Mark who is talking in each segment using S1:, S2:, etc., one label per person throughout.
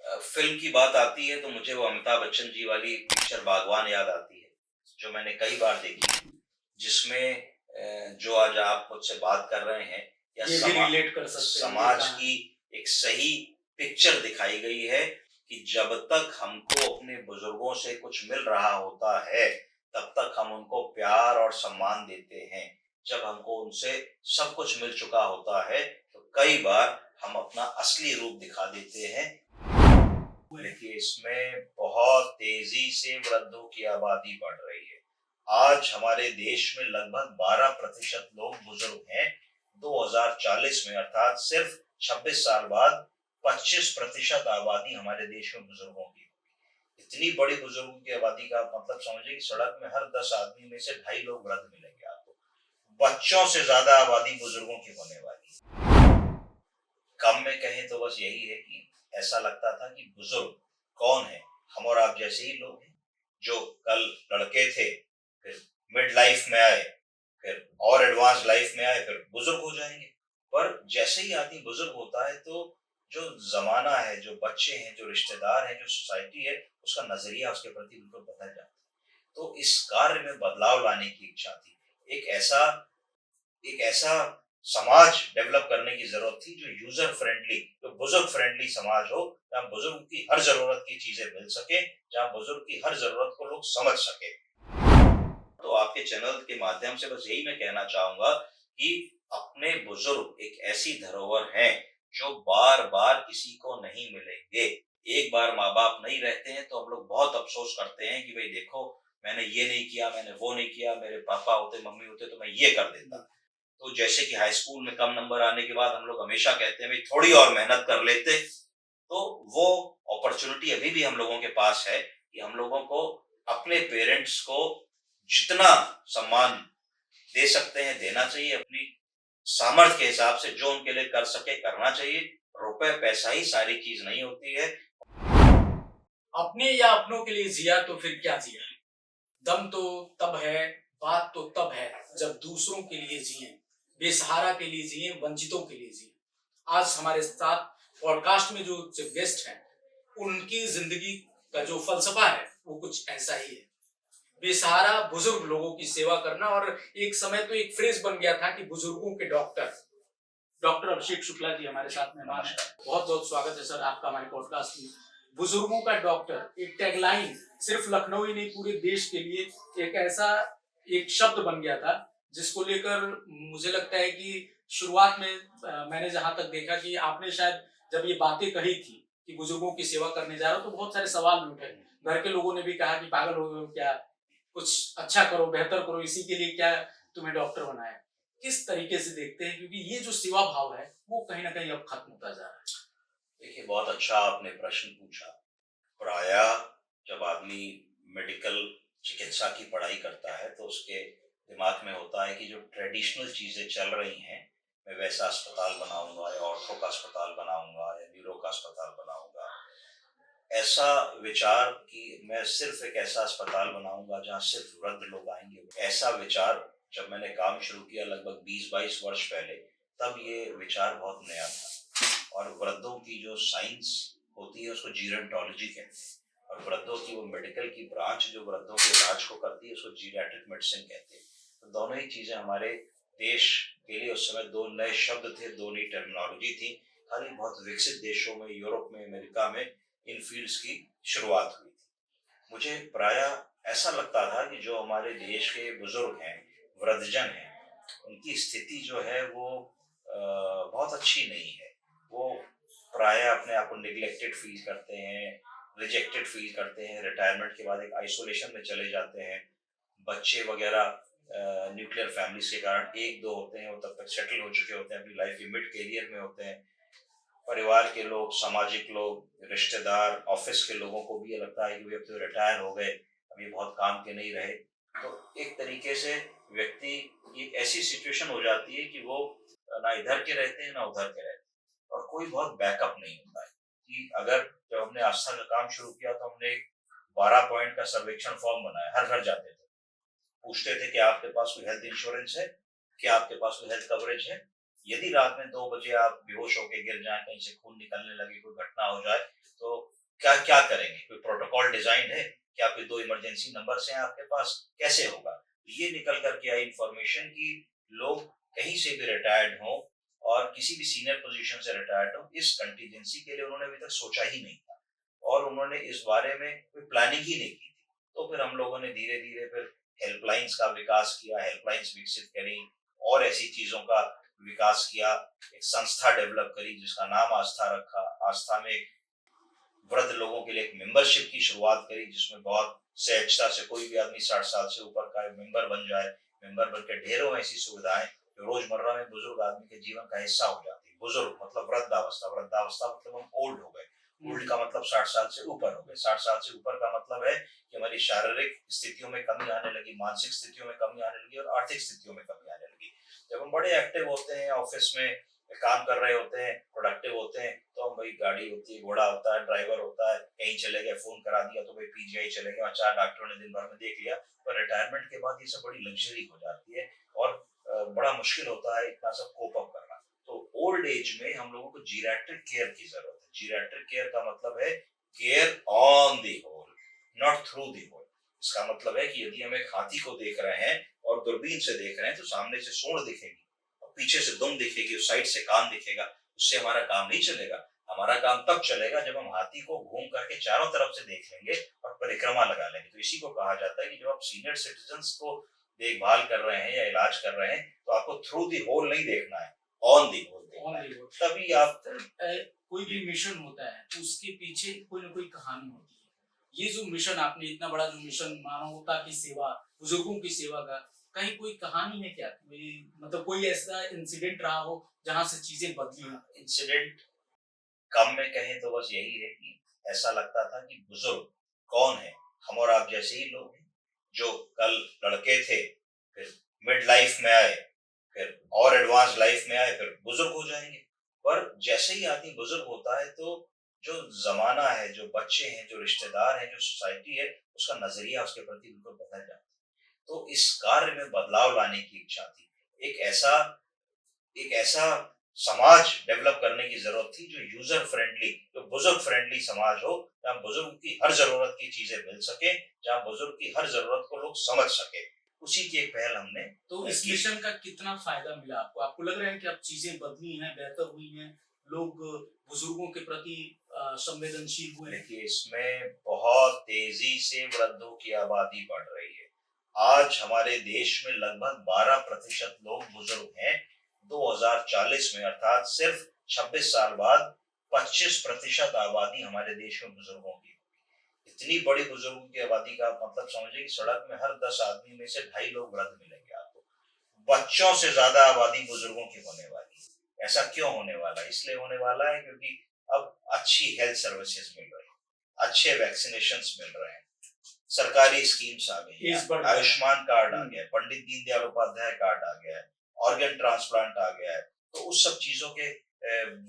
S1: Film की बात आती है तो मुझे वो अमिताभ बच्चन जी वाली पिक्चर बागवान याद आती है, जो मैंने कई बार देखी, जिसमें जो आज आप मुझसे बात कर रहे हैं या
S2: ये भी रिलेट कर सकते हैं, ये
S1: समाज की
S2: कहानी।
S1: एक सही पिक्चर दिखाई गई है कि जब तक हमको अपने बुजुर्गों से कुछ मिल रहा होता है, तब तक हम उनको प्यार और सम्मान देते हैं। जब हमको उनसे सब कुछ मिल चुका होता है, तो कई बार हम अपना असली रूप दिखा देते हैं। देखिए, इसमें बहुत तेजी से वृद्धों की आबादी बढ़ रही है। आज हमारे देश में लगभग 12% लोग बुजुर्ग हैं। 2040 में अर्थात सिर्फ 26 साल बाद 25% आबादी हमारे देश में बुजुर्गों की होगी। इतनी बड़ी बुजुर्गों की आबादी का आप मतलब समझिए कि सड़क में हर 10 आदमी में से 2.5 लोग वृद्ध मिलेंगे आपको। बच्चों से ज्यादा आबादी बुजुर्गों की होने वाली है। कम में कहें तो बस यही है कि ऐसा लगता था कि बुजुर्ग कौन है? हम और आप जैसे ही लोग हैं, जो कल लड़के थे, फिर मिड लाइफ में आए, फिर और एडवांस लाइफ में आए, फिर बुजुर्ग हो जाएंगे। पर जैसे ही आदमी बुजुर्ग होता है तो जो जमाना है, जो बच्चे हैं, जो रिश्तेदार हैं, जो सोसाइटी है, उसका नजरिया उसके प्रति बिल्कुल बदल जाता है। तो इस कार्य में बदलाव लाने की इच्छा थी। एक ऐसा एक ऐसा समाज डेवलप करने की जरूरत थी जो यूजर फ्रेंडली, जो बुजुर्ग फ्रेंडली समाज हो, जहाँ बुजुर्ग की हर जरूरत की चीजें मिल सके, जहाँ बुजुर्ग की हर जरूरत को लोग समझ सके। तो आपके चैनल के माध्यम से बस यही मैं कहना चाहूंगा कि अपने बुजुर्ग एक ऐसी धरोहर हैं जो बार बार किसी को नहीं मिलेंगे। एक बार माँ बाप नहीं रहते हैं तो हम लोग बहुत अफसोस करते हैं कि भाई देखो, मैंने ये नहीं किया, मैंने वो नहीं किया, मेरे पापा होते, मम्मी होते तो मैं ये कर देता। तो जैसे कि हाई स्कूल में कम नंबर आने के बाद हम लोग हमेशा कहते हैं भाई थोड़ी और मेहनत कर लेते, तो वो अपॉर्चुनिटी अभी भी हम लोगों के पास है कि हम लोगों को अपने पेरेंट्स को जितना सम्मान दे सकते हैं देना चाहिए। अपनी सामर्थ्य के हिसाब से जो उनके लिए कर सके करना चाहिए। रुपए पैसा ही सारी चीज नहीं होती है।
S2: अपने या अपनों के लिए जिया तो फिर क्या जिया। दम तो तब है, बात तो तब है जब दूसरों के लिए जिए, बेसहारा के लिए जिए, वंचितों के लिए जिए। आज हमारे साथ पॉडकास्ट में जो गेस्ट हैं, उनकी जिंदगी का जो फलसफा है वो कुछ ऐसा ही है। बेसहारा बुजुर्ग लोगों की सेवा करना। और एक समय तो एक फ्रेज बन गया था कि बुजुर्गों के डॉक्टर। डॉक्टर अभिषेक शुक्ला जी हमारे साथ मेहमान है। बहुत बहुत स्वागत है सर आपका हमारे पॉडकास्ट में। बुजुर्गों का डॉक्टर एक टैगलाइन सिर्फ लखनऊ ही नहीं पूरे देश के लिए एक ऐसा एक शब्द बन गया था, जिसको लेकर मुझे लगता है कि शुरुआत में मैंने जहां तक देखा कि आपने शायद जब ये बातें कही थी कि बुजुर्गों की सेवा करने जा रहा हो, तो बहुत सारे सवाल भी उठे। घर के लोगों ने भी कहा कि पागल हो गए हो क्या, कुछ अच्छा करो, बेहतर करो, इसी के लिए क्या तुम्हें डॉक्टर बनाया। किस तरीके से देखते हैं, क्योंकि ये जो सेवा भाव है वो कहीं ना कहीं अब खत्म होता जा रहा है।
S1: देखिए, बहुत अच्छा आपने प्रश्न पूछा। प्रायः जब आदमी मेडिकल चिकित्सा की पढ़ाई करता है तो उसके दिमाग में होता है कि जो ट्रेडिशनल चीजें चल रही हैं, मैं वैसा अस्पताल बनाऊंगा या ऑर्थो का अस्पताल बनाऊंगा या न्यूरो का अस्पताल बनाऊंगा। ऐसा विचार कि मैं सिर्फ एक ऐसा अस्पताल बनाऊंगा जहां सिर्फ वृद्ध लोग आएंगे, ऐसा विचार जब मैंने काम शुरू किया लगभग 20-22 वर्ष पहले, तब ये विचार बहुत नया था। और वृद्धों की जो साइंस होती है उसको जीरेंटोलॉजी कहते हैं, और वृद्धों की वो मेडिकल की ब्रांच जो वृद्धों के इलाज को करती है उसको जीरियाट्रिक मेडिसिन कहते हैं। तो दोनों ही चीजें हमारे देश के लिए उस समय दो नए शब्द थे, दो नई टर्मिनोलॉजी थी। खाली बहुत विकसित देशों में, यूरोप में, अमेरिका में इन फील्ड्स की शुरुआत हुई थी। मुझे प्रायः ऐसा लगता था कि जो हमारे देश के बुजुर्ग हैं, वृद्धजन हैं, उनकी स्थिति जो है वो बहुत अच्छी नहीं है। वो प्रायः अपने आप को निग्लेक्टेड फील करते हैं, रिजेक्टेड फील करते हैं, रिटायरमेंट के बाद एक आइसोलेशन में चले जाते हैं। बच्चे वगैरह न्यूक्लियर फैमिलीज के कारण एक दो होते हैं, वो तब तक सेटल हो चुके होते हैं, अपनी लाइफ के मिड कैरियर में होते हैं। परिवार के लोग, सामाजिक लोग, रिश्तेदार, ऑफिस के लोगों को भी ये लगता है कि वे अब तो रिटायर हो गए, अभी बहुत काम के नहीं रहे। तो एक तरीके से व्यक्ति की एक ऐसी सिचुएशन हो जाती है कि वो ना इधर के रहते हैं ना उधर के रहते हैं, और कोई बहुत बैकअप नहीं होता है। कि अगर जब हमने आस्था का काम शुरू किया तो हमने 12 पॉइंट का सर्वेक्षण फॉर्म बनाया, हर घर जाते थे, पूछते थे कि आपके पास कोई हेल्थ इंश्योरेंस है, क्या आपके पास कोई हेल्थ कवरेज है। यदि रात में 2 बजे आप बेहोश होकर गिर जाए, कहीं से खून निकलने लगे, कोई घटना हो जाए, तो क्या क्या करेंगे? कोई प्रोटोकॉल डिजाइन है? क्या कोई 2 इमरजेंसी नंबर्स हैं आपके पास? कैसे होगा? ये निकल कर के आई इन्फॉर्मेशन कि लोग कहीं से भी रिटायर्ड हों और किसी भी सीनियर पोजीशन से रिटायर्ड हों, इस कंटीजेंसी के लिए उन्होंने अभी तक सोचा ही नहीं था और उन्होंने इस बारे में कोई प्लानिंग ही नहीं की थी। तो फिर हम लोगों ने धीरे-धीरे फिर हेल्पलाइंस का विकास किया, हेल्पलाइंस विकसित करी और ऐसी चीज़ों का विकास किया। एक संस्था डेवलप करी जिसका नाम आस्था रखा। आस्था में वृद्ध लोगों के लिए एक मेंबरशिप की शुरुआत करी जिसमें बहुत सहजता से कोई भी आदमी 60 साल से ऊपर का मेंबर बन जाए। मेंबर बन के ढेरों ऐसी सुविधाएं जो रोजमर्रा में बुजुर्ग आदमी के जीवन का हिस्सा हो जाती है। बुजुर्ग मतलब वृद्धावस्था, वृद्धावस्था मतलब हम ओल्ड हो गए। ओल्ड का मतलब 60 साल से ऊपर हो गए। 60 साल से ऊपर का मतलब है कि हमारी शारीरिक स्थितियों में कमी आने लगी, मानसिक स्थितियों में कमी आने लगी और आर्थिक स्थितियों में कमी आने लगी। जब हम बड़े एक्टिव होते हैं, ऑफिस में काम कर रहे होते हैं, प्रोडक्टिव होते हैं, तो हम भाई गाड़ी होती है, घोड़ा होता है, ड्राइवर होता है, कहीं चले गए, फोन करा दिया तो भाई पीजीआई चले गए और 4 डॉक्टरों ने दिन भर में देख लिया। पर रिटायरमेंट के बाद ये सब बड़ी लग्जरी हो जाती है और बड़ा मुश्किल होता है इतना सब कोप अप करना। तो ओल्ड एज में हम लोगों को जीरैट्रिक केयर की जरूरत है। जीरैट्रिक केयर का मतलब है care on the whole, not through the whole. इसका मतलब है कि यदि हम एक हाथी को देख रहे हैं और दूरबीन से देख रहे हैं तो सामने से सूंड दिखेगी, पीछे से दुम दिखेगी, उस साइड से कान दिखेगा। उससे हमारा काम नहीं चलेगा। हमारा काम तब चलेगा जब हम हाथी को घूम करके चारों तरफ से देख लेंगे और परिक्रमा लगा लेंगे। तो इसी को कहा जाता है कि जब आप सीनियर सिटीजन्स को देखभाल कर रहे हैं या इलाज कर रहे हैं तो आपको थ्रू दी होल नहीं देखना है, ऑन दी होल देखना है। तभी आप
S2: कोई भी मिशन होता है तो उसके पीछे कोई ना कोई कहानी होती है। ये जो मिशन आपने इतना बड़ा जो मिशन मानवता की सेवा, बुजुर्गों की सेवा का, कहीं कोई कहानी है क्या? मतलब कोई ऐसा इंसिडेंट रहा हो जहां से चीजें बदली हो?
S1: इंसिडेंट कम में कहें तो बस यही है कि ऐसा लगता था कि बुजुर्ग कौन है? हम और आप जैसे ही लोग हैं जो कल लड़के थे, फिर मिड लाइफ में आए, फिर और एडवांस लाइफ में आए, फिर बुजुर्ग हो जाएंगे। पर जैसे ही आदमी बुजुर्ग होता है तो जो जमाना है, जो बच्चे हैं, जो रिश्तेदार हैं, जो सोसाइटी है, उसका नजरिया उसके प्रति बिल्कुल बदल जाता है। तो इस कार्य में बदलाव लाने की इच्छा थी। एक ऐसा समाज डेवलप करने की जरूरत थी जो यूजर फ्रेंडली, जो बुजुर्ग फ्रेंडली समाज हो, जहाँ बुजुर्ग की हर जरूरत की चीजें मिल सके, जहाँ बुजुर्ग की हर जरूरत को लोग समझ सके। उसी की एक पहल हमने
S2: तो इस मिशन का कितना फायदा मिला आपको? आपको लग रहा है कि अब चीजें बदली हैं, बेहतर हुई हैं, लोग बुजुर्गों के प्रति संवेदनशील हुए हैं?
S1: देखिए, इसमें बहुत तेजी से वृद्धों की आबादी बढ़ रही है। आज हमारे देश में लगभग 12% लोग बुजुर्ग हैं। 2040 में अर्थात सिर्फ 26 साल बाद 25% आबादी हमारे देश में बुजुर्गों की होगी। इतनी बड़ी बुजुर्गों की आबादी का मतलब समझिए कि सड़क में हर 10 आदमी में से 2.5 लोग वृद्ध मिलेंगे आपको। बच्चों से ज्यादा आबादी बुजुर्गों की होने वाली है। ऐसा क्यों होने वाला है? इसलिए होने वाला है क्योंकि अब अच्छी हेल्थ सर्विसेज मिल रही है, अच्छे वैक्सीनेशंस मिल रहे हैं, सरकारी स्कीम्स आ गई है, आयुष्मान कार्ड आ गया है, पंडित दीनदयाल उपाध्याय कार्ड आ गया है, ऑर्गन ट्रांसप्लांट आ गया है। तो उस सब चीजों के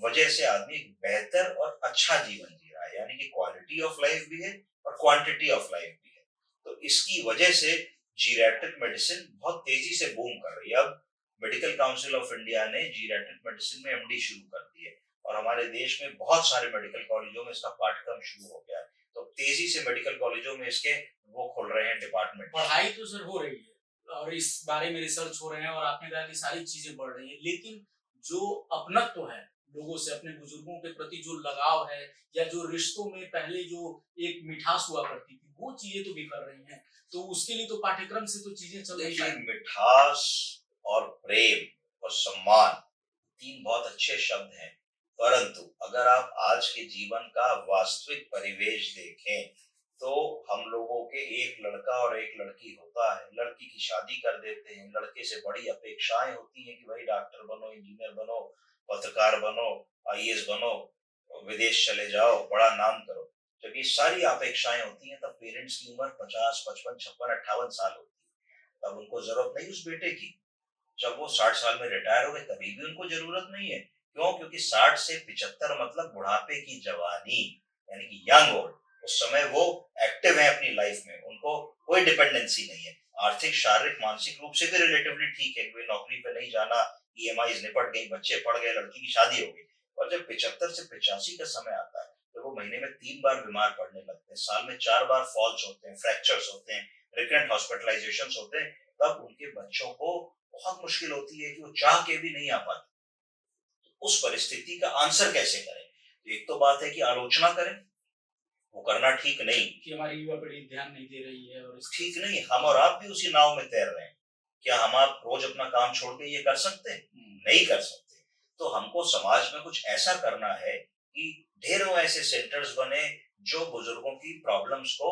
S1: वजह से आदमी बेहतर और अच्छा जीवन जी रहा है, यानी कि क्वालिटी ऑफ लाइफ भी है और क्वांटिटी ऑफ लाइफ भी है। तो इसकी वजह से जीरैट्रिक मेडिसिन बहुत तेजी से बूम कर रही है। अब मेडिकल काउंसिल ऑफ इंडिया ने जीरैट्रिक मेडिसिन में एमडी शुरू कर दी है और हमारे देश में बहुत सारे मेडिकल कॉलेजों में इसका पाठ्यक्रम शुरू हो गया है। तो तेजी से मेडिकल कॉलेजों में इसके वो खोल रहे हैं डिपार्टमेंट।
S2: पढ़ाई तो सर हो रही है और इस बारे में रिसर्च हो रहे हैं और आपने कहा कि सारी चीजें बढ़ रही है, लेकिन जो अपनत्व है लोगों से, अपने बुजुर्गों के प्रति जो लगाव है या जो रिश्तों में पहले जो एक मिठास हुआ करती थी, वो चीजें तो बिखर रही हैं। तो उसके लिए तो पाठ्यक्रम से तो चीजें चल रही
S1: देखिए,
S2: हैं।
S1: मिठास और प्रेम और सम्मान 3 बहुत अच्छे शब्द हैं, परंतु अगर आप आज के जीवन का वास्तविक परिवेश देखें तो हम लोगों के एक लड़का और एक लड़की होता है। लड़की की शादी कर देते हैं, लड़के से बड़ी अपेक्षाएं होती हैं कि भाई डॉक्टर बनो, इंजीनियर बनो, पत्रकार बनो, आईएएस बनो, विदेश चले जाओ, बड़ा नाम करो। जब ये सारी अपेक्षाएं होती हैं तब पेरेंट्स की उम्र 50, 55, 56, 58 साल होती है। तब उनको जरूरत नहीं उस बेटे की। जब वो 60 साल में रिटायर हो गए तभी भी उनको जरूरत नहीं है। क्यों? क्योंकि 60 से 75 मतलब बुढ़ापे की जवानी, यानी कि यंग ओल्ड। उस समय वो एक्टिव है अपनी लाइफ में, उनको कोई डिपेंडेंसी नहीं है। आर्थिक, शारीरिक, मानसिक रूप से भी रिलेटिवली ठीक है, कोई नौकरी पे नहीं जाना, ईएमआई निपट गई, बच्चे पढ़ गए, लड़की की शादी हो गई। और जब 75 से 85 का समय आता है तो वो महीने में 3 बार बीमार पड़ने लगते हैं, साल में 4 बार फॉल्स होते हैं, फ्रैक्चर्स होते हैं, रिकरेंट हॉस्पिटलाइजेशंस होते हैं, तब उनके बच्चों को बहुत मुश्किल होती है कि वो चाह के भी नहीं आ पाते। उस परिस्थिति का आंसर कैसे करें? एक तो बात है कि आलोचना करें, वो करना ठीक नहीं।
S2: कि हमारी युवा पीढ़ी ध्यान नहीं दे रही है और
S1: ठीक नहीं, हम और आप भी उसी नाव में तैर रहे हैं। क्या हम आप रोज अपना काम छोड़ के ये कर सकते हैं? नहीं कर सकते। तो हमको समाज में कुछ ऐसा करना है कि ढेरों ऐसे सेंटर्स बने जो बुजुर्गों की प्रॉब्लम्स को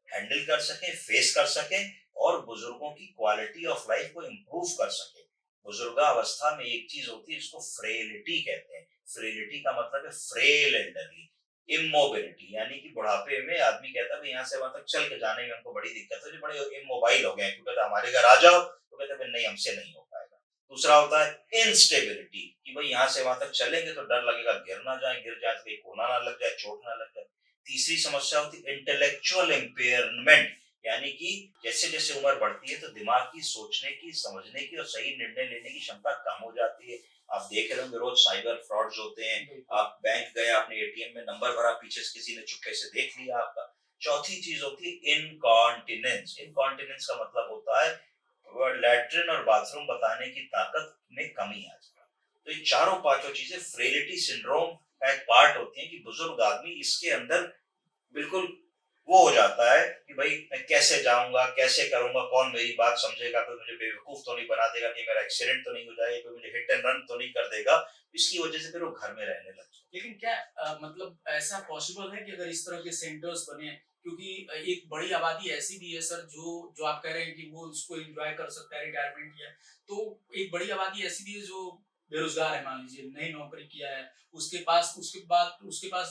S1: हैंडल कर सकें, फेस कर सकें और बुजुर्गों की क्वालिटी ऑफ लाइफ को इम्प्रूव कर सकें। बुजुर्गावस्था में एक चीज होती है जिसको फ्रेलिटी कहते हैं। फ्रेलिटी का मतलब है फ्रेल एल्डरली, इमोबिलिटी, यानी कि बुढ़ापे में आदमी कहता है यहाँ से वहां तक चल के जाने में हमको बड़ी दिक्कत है, बड़े इमोबाइल हो गए हैं, क्योंकि हमारे घर आ जाओ तो कहते हैं नहीं, हमसे नहीं हो पाएगा। दूसरा होता है इंस्टेबिलिटी, कि भाई यहाँ से वहां तक चलेंगे तो डर लगेगा गिर ना जाए, गिर जाए तो कहीं कोना ना लग जाए, चोट ना लग जाए। तीसरी समस्या होती है इंटेलेक्चुअल इम्पेयरमेंट, यानी कि जैसे जैसे उम्र बढ़ती है तो दिमाग की सोचने की, समझने की और सही निर्णय लेने की क्षमता कम हो जाती है। आप देख रहे होंगे रोज साइबर फ्रॉड्स होते हैं। आप बैंक गए, आपने एटीएम में नंबर भरा, पीछे से किसी ने चुपके से देख लिया आपका। चौथी चीज होती है इनकॉन्टिनेंस। इनकॉन्टिनेंस का मतलब होता है लैट्रिन और बाथरूम बताने की ताकत में कमी आ जाना। तो ये चारों पांचों चीजें फ्रेलिटी सिंड्रोम का एक पार्ट होती है कि बुजुर्ग आदमी इसके अंदर बिल्कुल वो हो जाता है कि भाई मैं कैसे जाऊंगा, कैसे करूंगा, कौन मेरी बात समझेगा, कोई मुझे बेवकूफ तो नहीं बना देगा, कि मेरा एक्सीडेंट तो नहीं हो जाएगा, कोई मुझे हिट एंड रन तो नहीं कर देगा। इसकी वजह से फिर वो घर में रहने लगते हैं।
S2: लेकिन क्या मतलब ऐसा पॉसिबल है कि अगर इस तरह के सेंटर्स बने, क्योंकि एक बड़ी आबादी ऐसी भी है सर जो जो आप कह रहे हैं कि वो उसको एंजॉय कर सकता है रिटायरमेंट, या तो एक बड़ी आबादी ऐसी भी है जो बेरोजगार है, मान लीजिए नई नौकरी किया है, उसके पास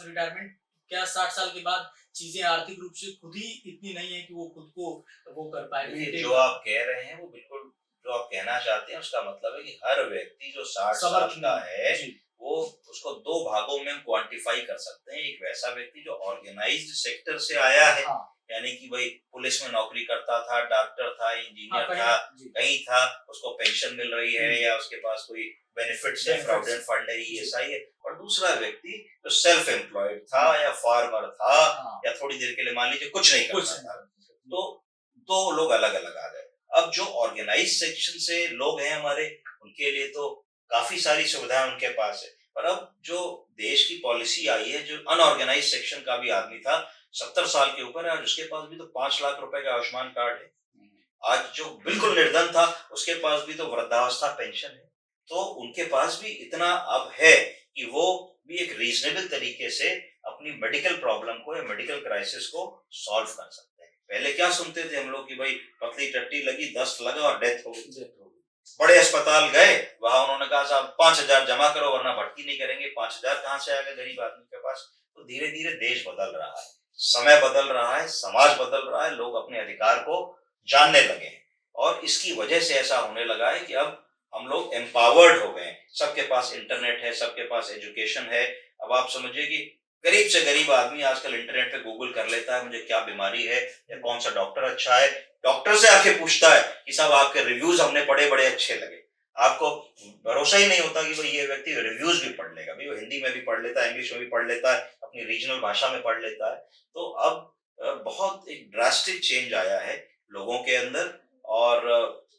S2: रिटायरमेंट क्या 60 साल के बाद चीजें आर्थिक रूप से खुद ही इतनी नहीं है कि वो खुद को वो कर पाए,
S1: देखिए,
S2: मेंटेन
S1: जो
S2: कर
S1: आप कह रहे हैं वो बिल्कुल जो आप कहना चाहते हैं उसका मतलब है कि हर व्यक्ति जो 60 साल
S2: समर्थ
S1: का
S2: नहीं
S1: है
S2: जी।
S1: वो उसको दो भागों में हम क्वांटिफाई कर सकते हैं। एक वैसा व्यक्ति जो ऑर्गेनाइज्ड सेक्टर से आया है,
S2: हाँ
S1: यानी कि भाई पुलिस में नौकरी करता था, डॉक्टर था,
S2: हाँ
S1: इंजीनियर
S2: कहीं
S1: था,
S2: जी।
S1: कहीं था, उसको पेंशन मिल रही है या उसके पास कोई बेनिफिट्स है,
S2: बेनिफिट्स
S1: प्रोविडेंट फंड है,
S2: जी।
S1: ईएसआई है। और दूसरा व्यक्ति जो सेल्फ एम्प्लॉयड था या फार्मर था
S2: हाँ
S1: या थोड़ी देर के लिए मान लीजिए कुछ नहीं
S2: कुछ
S1: करता था।
S2: नहीं
S1: तो दो लोग अलग अलग आ गए। अब जो ऑर्गेनाइज सेक्शन से लोग हैं हमारे, उनके लिए तो काफी सारी सुविधाएं उनके पास है। पर अब जो देश की पॉलिसी आई है, जो अनऑर्गेनाइज सेक्शन का भी आदमी था, 70 साल के ऊपर है, आज उसके पास भी तो 5 लाख रुपए का आयुष्मान कार्ड है। आज जो बिल्कुल निर्धन था उसके पास भी तो वृद्धावस्था पेंशन है। तो उनके पास भी इतना अब है कि वो भी एक रीजनेबल तरीके से अपनी मेडिकल प्रॉब्लम को या मेडिकल क्राइसिस को सॉल्व कर सकते हैं। पहले क्या सुनते थे हम लोग कि भाई पतली टट्टी लगी, दस्त लगा और डेथ हो गई। बड़े अस्पताल गए, वहां उन्होंने कहा साहब 5,000 जमा करो वरना भर्ती नहीं करेंगे। 5,000 कहाँ से आ गए गरीब आदमी के पास? तो धीरे धीरे देश बदल रहा है, समय बदल रहा है, समाज बदल रहा है, लोग अपने अधिकार को जानने लगे हैं और इसकी वजह से ऐसा होने लगा है कि अब हम लोग एम्पावर्ड हो गए हैं। सबके पास इंटरनेट है, सबके पास एजुकेशन है। अब आप समझिए कि गरीब से गरीब आदमी आजकल इंटरनेट पे गूगल कर लेता है मुझे क्या बीमारी है या कौन सा डॉक्टर अच्छा है। डॉक्टर से आके पूछता है कि साहब आपके रिव्यूज हमने पढ़े, बड़े अच्छे लगे। आपको भरोसा ही नहीं होता कि भाई ये व्यक्ति रिव्यूज भी पढ़ लेगा। भाई वो हिंदी में भी पढ़ लेता है, इंग्लिश में भी पढ़ लेता है, अपनी रीजनल भाषा में पढ़ लेता है। तो अब बहुत एक ड्रास्टिक चेंज आया है लोगों के अंदर और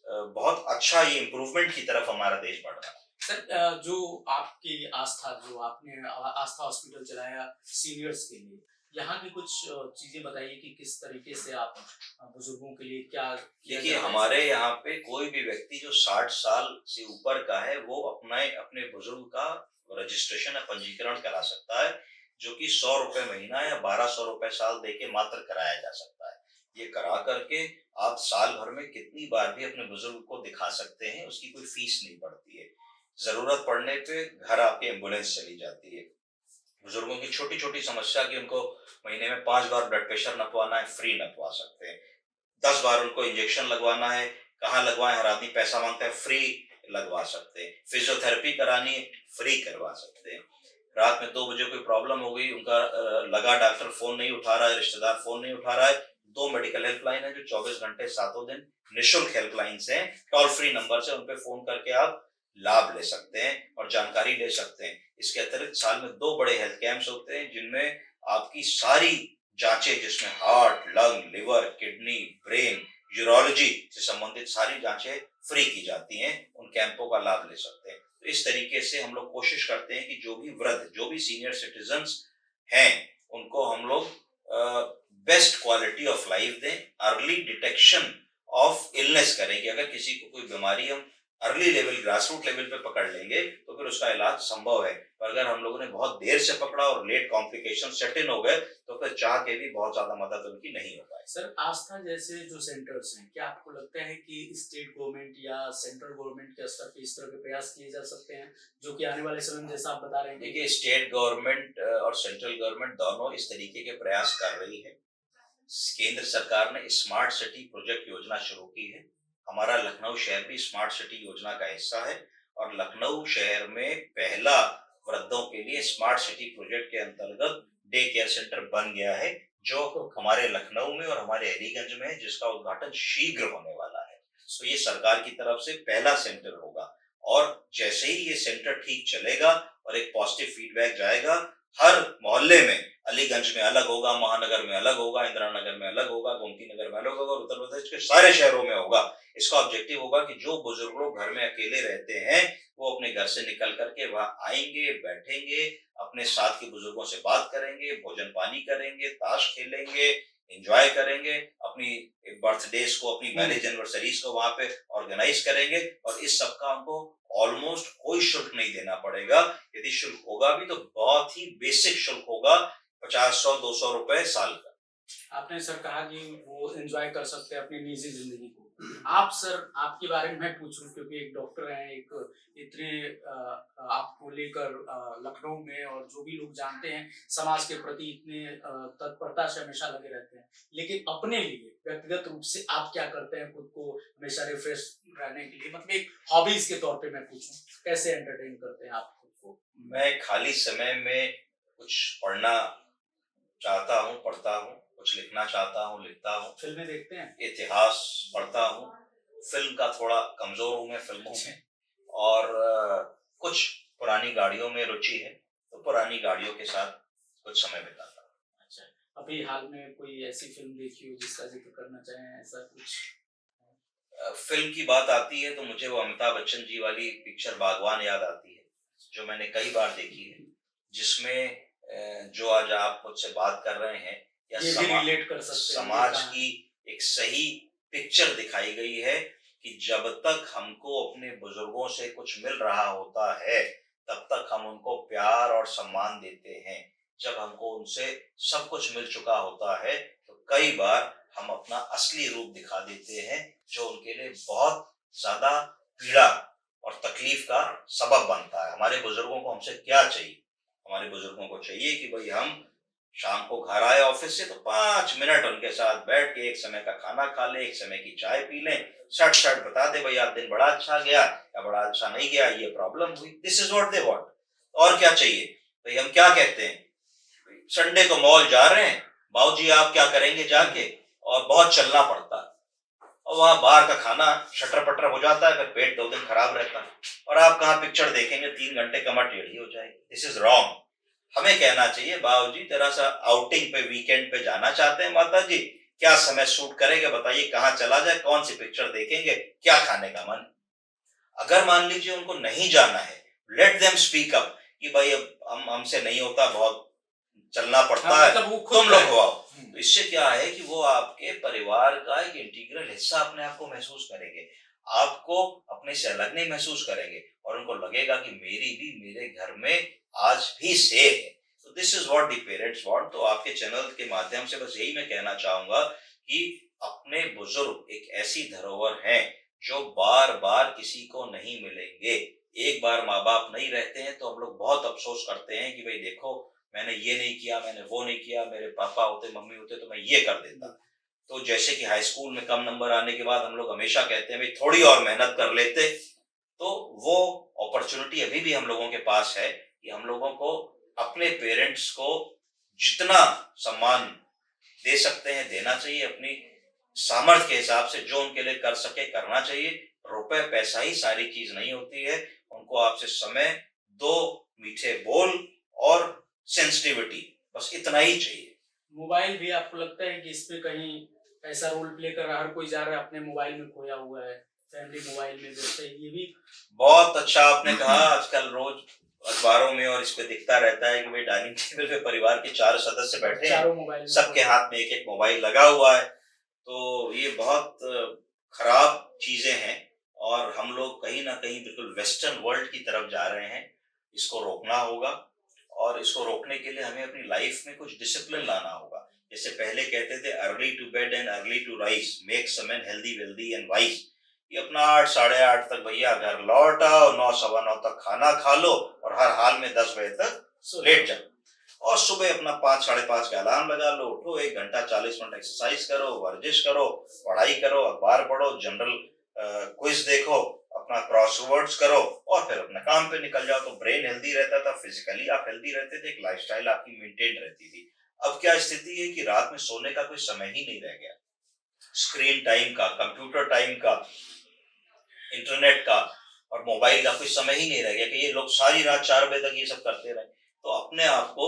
S1: बहुत अच्छा ये इम्प्रूवमेंट की तरफ हमारा देश बढ़ रहा है।
S2: सर जो आपकी आस्था, जो आपने आस्था हॉस्पिटल चलाया सीनियर्स के लिए, यहाँ की कुछ चीजें बताइए कि किस तरीके से आप बुजुर्गों के लिए क्या किया
S1: देखिए,
S2: जाता है?
S1: हमारे यहाँ पे कोई भी व्यक्ति जो 60 साल से ऊपर का है वो अपने बुजुर्ग का रजिस्ट्रेशन या पंजीकरण करा सकता है, जो कि 100 रुपए महीना या 1200 रुपए साल दे के मात्र कराया जा सकता है। ये करा करके आप साल भर में कितनी बार भी अपने बुजुर्ग को दिखा सकते हैं, उसकी कोई फीस नहीं पड़ती है। जरूरत पड़ने पे घर आपकी एम्बुलेंस चली जाती है। बुजुर्गों की छोटी छोटी समस्या की उनको महीने में 5 बार ब्लड प्रेशर नपवाना है, फ्री नपवा सकते हैं। 10 बार उनको इंजेक्शन लगवाना है, कहाँ लगवाएं, हर आदमी पैसा मांगता है, फ्री लगवा सकते हैं। फिजियोथेरेपी करानी है, फ्री करवा सकते हैं। रात में 2 बजे कोई प्रॉब्लम हो गई, उनका लगा डॉक्टर फोन नहीं उठा रहा है, रिश्तेदार फोन नहीं उठा रहा है, 2 मेडिकल हेल्पलाइन है जो 24 घंटे सातों दिन निःशुल्क हेल्पलाइन है, टोल फ्री नंबर से, उन पे फोन करके आप लाभ ले सकते हैं और जानकारी ले सकते हैं। इसके अतिरिक्त साल में 2 बड़े हेल्थ कैंप्स होते हैं जिनमें आपकी सारी जांचें जिसमें heart, lung, liver, kidney, brain, urology से संबंधित सारी जांचें फ्री की जाती हैं। उन कैंपों का लाभ ले सकते हैं। तो इस तरीके से हम लोग कोशिश करते हैं कि जो भी वृद्ध, जो भी सीनियर सिटीजन्स हैं, उनको हम लोग बेस्ट क्वालिटी ऑफ लाइफ दें, अर्ली डिटेक्शन ऑफ इलनेस करें कि अगर किसी को कोई बीमारी हम अर्ली लेवल, ग्रासरूट लेवल पे पकड़ लेंगे तो फिर उसका इलाज संभव है। पर अगर हम लोगों ने बहुत देर से पकड़ा और लेट कॉम्प्लिकेशन सेट इन हो गए तो फिर चाह के भी बहुत ज्यादा मदद उनकी नहीं हो पाए।
S2: सर, आस्था जैसे जो सेंटर्स हैं, क्या आपको लगता है कि स्टेट गवर्नमेंट या सेंट्रल गवर्नमेंट के स्तर पे इस तरह के प्रयास किए जा सकते हैं, जो कि आने वाले समय में जैसा आप बता रहे हैं?
S1: देखिए, स्टेट गवर्नमेंट और सेंट्रल गवर्नमेंट दोनों इस तरीके के प्रयास कर रही है। केंद्र सरकार ने स्मार्ट सिटी प्रोजेक्ट योजना शुरू की है। हमारा लखनऊ शहर भी स्मार्ट सिटी योजना का हिस्सा है और लखनऊ शहर में पहला वृद्धों के लिए स्मार्ट सिटी प्रोजेक्ट के अंतर्गत डे केयर सेंटर बन गया है, जो हमारे लखनऊ में और हमारे अलीगंज में है, जिसका उद्घाटन शीघ्र होने वाला है। तो ये सरकार की तरफ से पहला सेंटर होगा और जैसे ही ये सेंटर ठीक चलेगा और एक पॉजिटिव फीडबैक जाएगा, हर मोहल्ले में, अलीगंज में अलग होगा, महानगर में अलग होगा, इंदिरा नगर में अलग होगा, गोमती नगर में अलग होगा और उत्तर प्रदेश के सारे शहरों में होगा। इसका ऑब्जेक्टिव होगा कि जो बुजुर्ग लोग घर में अकेले रहते हैं वो अपने घर से निकल करके वहां आएंगे, बैठेंगे, अपने साथ के बुजुर्गों से बात करेंगे, भोजन पानी करेंगे, ताश खेलेंगे, एंजॉय करेंगे, अपनी बर्थडेज को, अपनी मैरिज एनिवर्सरीज को वहां पे ऑर्गेनाइज करेंगे और इस सब का हमको ऑलमोस्ट कोई शुल्क नहीं देना पड़ेगा। यदि शुल्क होगा भी तो बहुत ही बेसिक शुल्क होगा, 50-100-200 रुपए साल का।
S2: आपने सर कहा कि वो एंजॉय कर सकते हैं अपनी निजी जिंदगी को। आप सर, आपके बारे में मैं पूछूं, क्योंकि एक डॉक्टर हैं, एक इतने आपको लेकर लखनऊ में और जो भी लोग जानते हैं समाज के प्रति इतने तत्परता से हमेशा लगे रहते हैं, लेकिन अपने लिए व्यक्तिगत रूप से आप क्या करते हैं खुद को हमेशा रिफ्रेश रहने के लिए, मतलब एक हॉबीज के तौर पे मैं पूछूं, कैसे एंटरटेन करते हैं आप खुद को?
S1: मैं खाली समय में कुछ पढ़ना चाहता हूँ, पढ़ता हूँ, कुछ लिखना चाहता हूँ, लिखता हूँ,
S2: फिल्में देखते हैं?
S1: इतिहास पढ़ता हूँ। फिल्म का थोड़ा कमजोर हूँ मैं फिल्मों में और कुछ पुरानी गाड़ियों में रुचि है, तो पुरानी गाड़ियों के साथ कुछ समय बिताता हूँ।
S2: अच्छा, अभी हाल में कोई ऐसी फिल्म देखी हो जिसका जिक्र करना चाहें, ऐसा कुछ?
S1: फिल्म की बात आती है तो मुझे वो अमिताभ बच्चन जी वाली पिक्चर बागवान याद आती है, जो मैंने कई बार देखी है, जिसमें जो आज आप मुझसे बात कर रहे हैं या
S2: ये भी रिलेट कर सकते हैं, ये
S1: समाज
S2: कहानी।
S1: की एक सही पिक्चर दिखाई गई है कि जब तक हमको अपने बुजुर्गों से कुछ मिल रहा होता है तब तक हम उनको प्यार और सम्मान देते हैं। जब हमको उनसे सब कुछ मिल चुका होता है तो कई बार हम अपना असली रूप दिखा देते हैं, जो उनके लिए बहुत ज्यादा पीड़ा और तकलीफ का सबब बनता है। हमारे बुजुर्गों को हमसे क्या चाहिए? हमारे बुजुर्गों को चाहिए कि भाई हम शाम को घर आए ऑफिस से तो 5 मिनट उनके साथ बैठ के एक समय का खाना खा लें, एक समय की चाय पी लें, सट सट बता दे भाई आज दिन बड़ा अच्छा गया या बड़ा अच्छा नहीं गया, ये प्रॉब्लम हुई। This is what they want. और क्या चाहिए भाई? हम क्या कहते हैं, संडे को मॉल जा रहे हैं, बाबूजी आप क्या करेंगे जाके, और बहुत चलना पड़ता है और वहां बाहर का खाना शटर पटर हो जाता है, फिर पेट 2 दिन खराब रहता है और आप कहाँ पिक्चर देखेंगे, 3 घंटे कमर टेढ़ी हो जाएगी। This is wrong. हमें कहना चाहिए बाबूजी तेरा सा आउटिंग पे, वीकेंड पे जाना चाहते हैं, माता जी क्या समय सूट करेगा बताइए, कहाँ चला जाए, कौन सी पिक्चर देखेंगे, क्या खाने का मन? अगर मान लीजिए उनको नहीं जाना है, लेट देम स्पीक अप कि भाई अब हमसे नहीं होता, बहुत चलना पड़ता
S2: हाँ,
S1: है,
S2: मतलब वो खुद
S1: तुम लोग
S2: कहे।
S1: हो आओ। तो इससे क्या है कि वो आपके परिवार का एक इंटीग्रल हिस्सा अपने आप को महसूस करेंगे, आपको अपने से अलग नहीं महसूस करेंगे और उनको लगेगा कि मेरी भी मेरे घर में आज भी सेफ है। तो this is what the parents want. तो आपके चैनल के माध्यम से बस यही मैं कहना चाहूंगा कि अपने बुजुर्ग एक ऐसी धरोहर हैं जो बार बार किसी को नहीं मिलेंगे। एक बार माँ बाप नहीं रहते हैं तो हम लोग बहुत अफसोस करते हैं कि भाई देखो मैंने ये नहीं किया, मैंने वो नहीं किया, मेरे पापा होते, मम्मी होते तो मैं ये कर देता। तो जैसे कि हाई स्कूल में कम नंबर आने के बाद हम लोग हमेशा कहते हैं भाई थोड़ी और मेहनत कर लेते, तो वो अपॉर्चुनिटी अभी भी हम लोगों के पास है कि हम लोगों को अपने पेरेंट्स को जितना सम्मान दे सकते हैं देना चाहिए, अपनी सामर्थ्य के हिसाब से जो उनके लिए कर सके करना चाहिए। रुपए पैसा ही सारी चीज नहीं होती है, उनको आपसे समय, दो मीठे बोल और सेंसिटिविटी बस इतना ही चाहिए।
S2: मोबाइल भी आपको लगता है कि इस पे कहीं ऐसा रोल प्ले कर रहा है, हर कोई जा रहा है अपने मोबाइल में खोया हुआ है, फैमिली मोबाइल में व्यस्त है, ये भी
S1: बहुत अच्छा आपने कहा। आजकल रोज अखबारों में और इस पे दिखता रहता है कि भाई डाइनिंग टेबल पे परिवार के 4 सदस्य बैठे हैं,
S2: चारों मोबाइल में
S1: सबके
S2: खोए।
S1: हाथ में एक-एक मोबाइल लगा हुआ है। तो ये बहुत खराब चीज़ें हैं और हम लोग कहीं न कहीं बिल्कुल वेस्टर्न वर्ल्ड की तरफ जा रहे हैं। इसको रोकना होगा और इसको रोकने के लिए हमें अपनी लाइफ में कुछ डिसिप्लिन लाना होगा। जैसे पहले कहते थे early to bed and early to rise makes a man healthy, wealthy and wise. कि अपना 8 साढ़े 8 तक भैया घर लौट आओ, 9 सवा 9 तक खाना खा लो और हर हाल में 10 बजे तक
S2: सो
S1: लेट जाओ। और सुबह अपना 5 साढ़े 5 का अलार्म लगा लो, उठो 1 घंटा 40 मिनट एक्सरसाइज करो, वर्जिश करो, पढ़ाई करो, अखबार पढ़ो, जनरल क्विज देखो, अपना क्रॉसवर्ड्स करो और फिर अपने काम पे निकल जाओ। तो ब्रेन हेल्दी रहता था, फिजिकली आप हेल्दी रहते थे, एक लाइफस्टाइल आपकी मेंटेन रहती थी। अब क्या स्थिति है कि रात में सोने का कोई समय ही नहीं रह गया। स्क्रीन टाइम का, कंप्यूटर टाइम का, इंटरनेट का और मोबाइल का कोई समय ही नहीं रह गया कि ये लोग सारी रात 4 बजे तक ये सब करते रहे। तो अपने आप को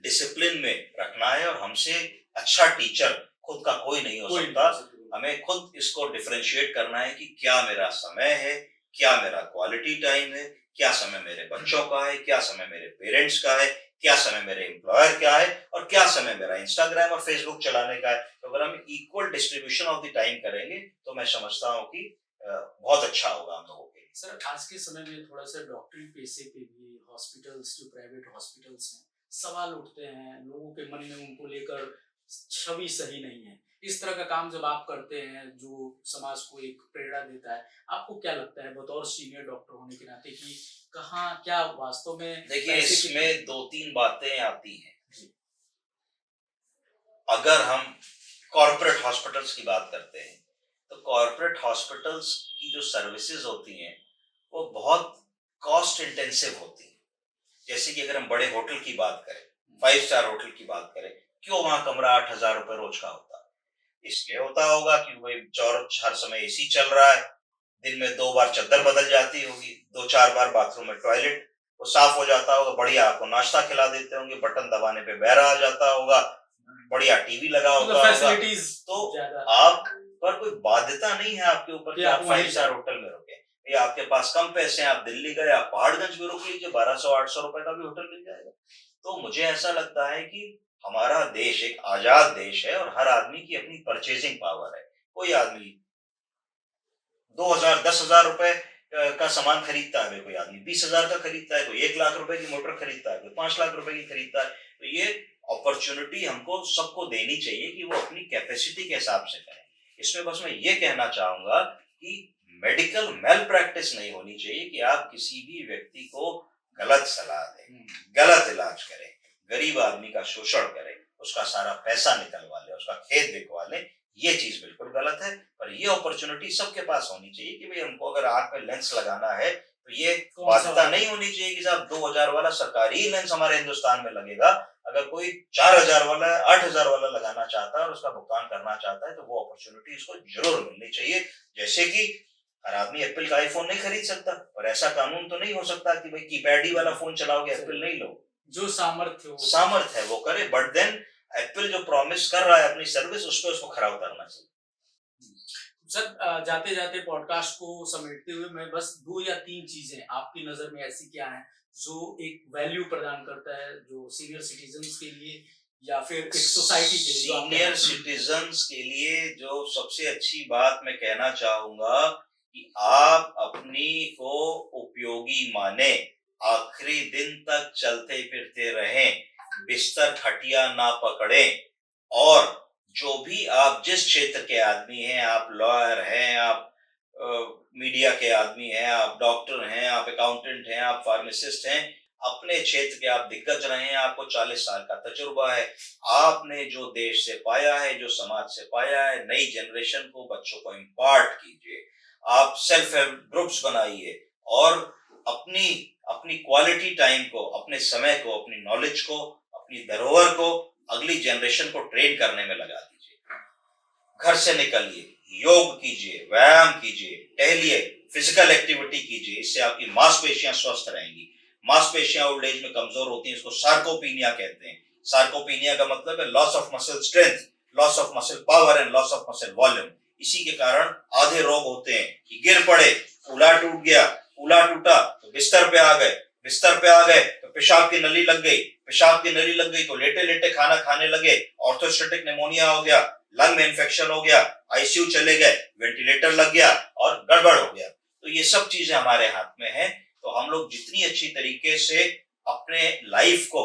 S1: डिसिप्लिन में रखना है और हमसे अच्छा टीचर खुद का कोई नहीं हो
S2: कोई
S1: सकता।
S2: नहीं।
S1: हमें खुद इसको डिफरेंशिएट करना है कि क्या मेरा समय है, क्या मेरा क्वालिटी टाइम है, क्या समय मेरे बच्चों का है, क्या समय मेरे पेरेंट्स का है, क्या समय मेरे एम्प्लॉयर का है और क्या समय मेरा इंस्टाग्राम और फेसबुक चलाने का है। तो अगर हम equal distribution of the time करेंगे तो मैं समझता हूँ कि बहुत अच्छा होगा हम लोगों के लिए।
S2: सर आज के समय में थोड़ा सा डॉक्टरी पेशे पे भी हॉस्पिटल्स, जो प्राइवेट हॉस्पिटल्स हैं, सवाल उठते हैं लोगों के मन में, उनको लेकर छवि सही नहीं है। इस तरह का काम जब आप करते हैं जो समाज को एक प्रेरणा देता है, आपको क्या लगता है बतौर सीनियर डॉक्टर होने के नाते कि कहाँ क्या वास्तव में
S1: देखिए
S2: पैसे की
S1: इसमें 2-3 बातें आती हैं।
S2: जी,
S1: अगर हम कॉर्पोरेट हॉस्पिटल्स की बात करते हैं तो कॉर्पोरेट हॉस्पिटल्स की जो सर्विसेज होती हैं वो बहुत कॉस्ट इंटेंसिव होती हैं। जैसे कि अगर हम बड़े होटल की बात करें, 5 स्टार होटल की बात करें, क्यों वहां कमरा 8,000 रुपए रोज का होता है? इसलिए होता होगा कि भाई चौर हर समय एसी चल रहा है, दिन में 2 बार चद्दर बदल जाती होगी, 2-4 बार बाथरूम में टॉयलेट वो साफ हो जाता होगा, बढ़िया आपको नाश्ता खिला देते होंगे, बटन दबाने पे बहरा आ जाता होगा, बढ़िया टीवी लगा
S2: मतलब
S1: होता होगा।
S2: फैसिलिटीज
S1: तो
S2: ज्यादा
S1: आप पर कोई बाध्यता नहीं है आपके ऊपर
S2: कि
S1: कि
S2: आप
S1: आप
S2: वहीं
S1: 5 स्टार होटल में रुके या आपके पास कम पैसे हैं, आप दिल्ली गए, आप पहाड़गंज में रुक लीजिए, 1200-800 रुपए का भी होटल मिल जाएगा। तो मुझे ऐसा लगता है कि हमारा देश एक आजाद देश है और हर आदमी की अपनी परचेजिंग पावर है। कोई आदमी 2000 10,000 रुपए का सामान खरीदता है, कोई आदमी 20,000 का खरीदता है, कोई 1 लाख रुपए की मोटर खरीदता है, कोई 5 लाख रुपए की खरीदता है। तो ये अपॉर्चुनिटी हमको सबको देनी चाहिए कि वो अपनी कैपेसिटी के हिसाब से करें। इसमें बस मैं ये कहना चाहूंगा कि मेडिकल मेल प्रैक्टिस नहीं होनी चाहिए कि आप किसी भी व्यक्ति को गलत सलाह दें, गलत इलाज करें, गरीब आदमी का शोषण करें, उसका सारा पैसा निकलवा लें, उसका खेत बिकवा लें। ये चीज बिल्कुल गलत है। पर ये अपॉर्चुनिटी सबके पास होनी चाहिए कि भाई हमको अगर आंख में लेंस लगाना है तो ये
S2: कौन सा
S1: बाध्यता
S2: वाला?
S1: नहीं होनी चाहिए कि साहब 2,000 वाला सरकारी लेंस हमारे हिंदुस्तान में लगेगा। अगर कोई 4,000 वाला 8,000 वाला लगाना चाहता है और उसका भुगतान करना चाहता है तो वो अपॉर्चुनिटी उसको जरूर मिलनी चाहिए। जैसे कि हर आदमी एप्पल का आईफोन नहीं खरीद सकता और ऐसा कानून तो नहीं हो सकता कि भाई कीपैड ही वाला फोन चलाओगे एप्पल नहीं लो।
S2: जो सामर्थ्य हो
S1: सामर्थ है वो करे, बट देन एप्पल जो प्रॉमिस कर रहा है अपनी सर्विस उस पर उसको खरा उतरना चाहिए।
S2: सर जाते जाते पॉडकास्ट को समेटते हुए मैं बस 2 या 3 चीजें आपकी नजर में ऐसी क्या हैं जो एक वैल्यू प्रदान करता है जो सीनियर सिटीजन्स के लिए या फिर एक सोसाइटी के लिए जो आप
S1: सीनियर सिटीजन्स के लिए जो सबसे अच्छी बात मैं कहना चाहूंगा कि आप अपनी को उपयोगी माने, आखिरी दिन तक चलते फिरते रहें, बिस्तर खटिया ना पकड़ें और जो भी आप जिस क्षेत्र के आदमी हैं, आप लॉयर हैं, आप मीडिया के आदमी हैं, आप डॉक्टर हैं, आप अकाउंटेंट हैं, आप फार्मासिस्ट हैं, अपने क्षेत्र के आप दिग्गज रहे हैं, आपको 40 साल का तजुर्बा है, आपने जो देश से पाया है, जो समाज से पाया है, नई जनरेशन को बच्चों को इम्पार्ट कीजिए। आप सेल्फ हेल्प ग्रुप्स बनाइए और अपनी अपनी क्वालिटी टाइम को, अपने समय को, अपनी नॉलेज को, अपनी धरोहर को अगली जनरेशन को ट्रेन करने में लगा दीजिए। घर से निकलिए, योग कीजिए, व्यायाम कीजिए, टहलिए, फिजिकल एक्टिविटी कीजिए, इससे आपकी मांसपेशियां स्वस्थ रहेंगी। मांसपेशियां ओल्ड एज में कमजोर होती हैं, इसको सार्कोपीनिया कहते हैं। सार्कोपीनिया का मतलब है loss of muscle strength, loss of muscle power and loss of muscle volume. इसी के कारण आधे रोग होते हैं कि गिर पड़े, उला टूट गया, उला टूटा तो बिस्तर पे आ गए, बिस्तर पे आ गए तो पेशाब की नली लग गई, पेशाब की नली लग गई तो लेटे लेटे खाना खाने लगे, ऑर्थोस्टेटिक निमोनिया हो गया, लंग में इंफेक्शन हो गया, आईसीयू चले गए, वेंटिलेटर लग गया और गड़बड़ हो गया। तो ये सब चीजें हमारे हाथ में है। तो हम लोग जितनी अच्छी तरीके से अपने लाइफ को,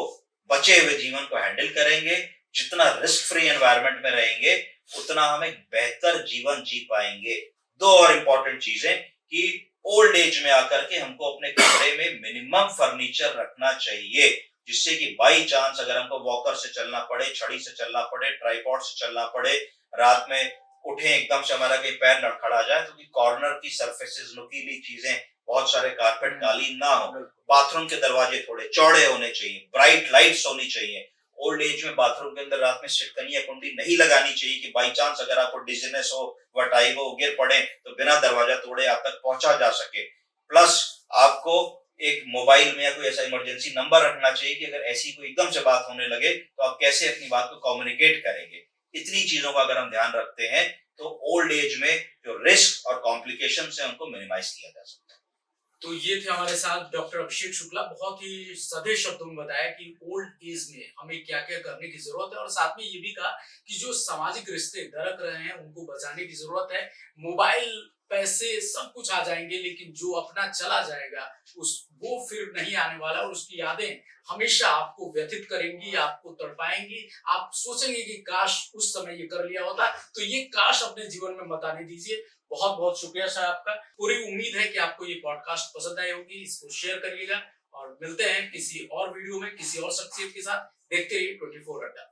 S1: बचे हुए जीवन को हैंडल करेंगे, जितना रिस्क फ्री एनवायरनमेंट में रहेंगे, उतना हम एक बेहतर जीवन जी पाएंगे। दो और इंपॉर्टेंट चीजें कि ओल्ड एज में आकर के हमको अपने कमरे में मिनिमम फर्नीचर रखना चाहिए, जिससे कि बाई चांस अगर हमको वॉकर से चलना पड़े, छड़ी से चलना पड़े, ट्राइपॉड से चलना पड़े, रात में उठे एकदम से हमारा कहीं पैर लड़खड़ा जाए, तो कॉर्नर की सरफेसेस, नुकीली चीजें, बहुत सारे कारपेट कालीन ना हो, बाथरूम के दरवाजे थोड़े चौड़े होने चाहिए, ब्राइट लाइट्स होनी चाहिए। ओल्ड एज में बाथरूम के अंदर रात में सिटकनी या कुंडी नहीं लगानी चाहिए कि बाई चांस अगर आपको डिजीनेस हो, वर्टाइगो, गिर पड़े तो बिना दरवाजा तोड़े आप तक पहुंचा जा सके। प्लस आपको एक मोबाइल में या कोई ऐसा इमरजेंसी नंबर रखना चाहिए कि अगर ऐसी कोई एकदम से बात होने लगे तो आप कैसे अपनी बात को कम्युनिकेट करेंगे। इतनी चीजों का अगर हम ध्यान रखते हैं तो ओल्ड एज में जो रिस्क और कॉम्प्लिकेशन है उनको मिनिमाइज किया जा सकता है।
S2: तो ये थे हमारे साथ डॉक्टर अभिषेक शुक्ला। बहुत ही सधे शब्दों में बताया कि ओल्ड एज में हमें क्या क्या करने की जरूरत है, और साथ में ये भी कहा कि जो सामाजिक रिश्ते दरक रहे हैं उनको बचाने की जरूरत है। मोबाइल, पैसे, सब कुछ आ जाएंगे, लेकिन जो अपना चला जाएगा वो फिर नहीं आने वाला, और उसकी यादें हमेशा आपको व्यथित करेंगी, आपको तड़पाएंगी। आप सोचेंगे कि काश उस समय ये कर लिया होता। तो ये काश अपने जीवन में मत आने दीजिए। बहुत बहुत शुक्रिया सर आपका। पूरी उम्मीद है कि आपको ये पॉडकास्ट पसंद आई होगी। इसको शेयर करिएगा और मिलते हैं किसी और वीडियो में किसी और शख्सियत के साथ। देखते रहिए 24 अड्डा।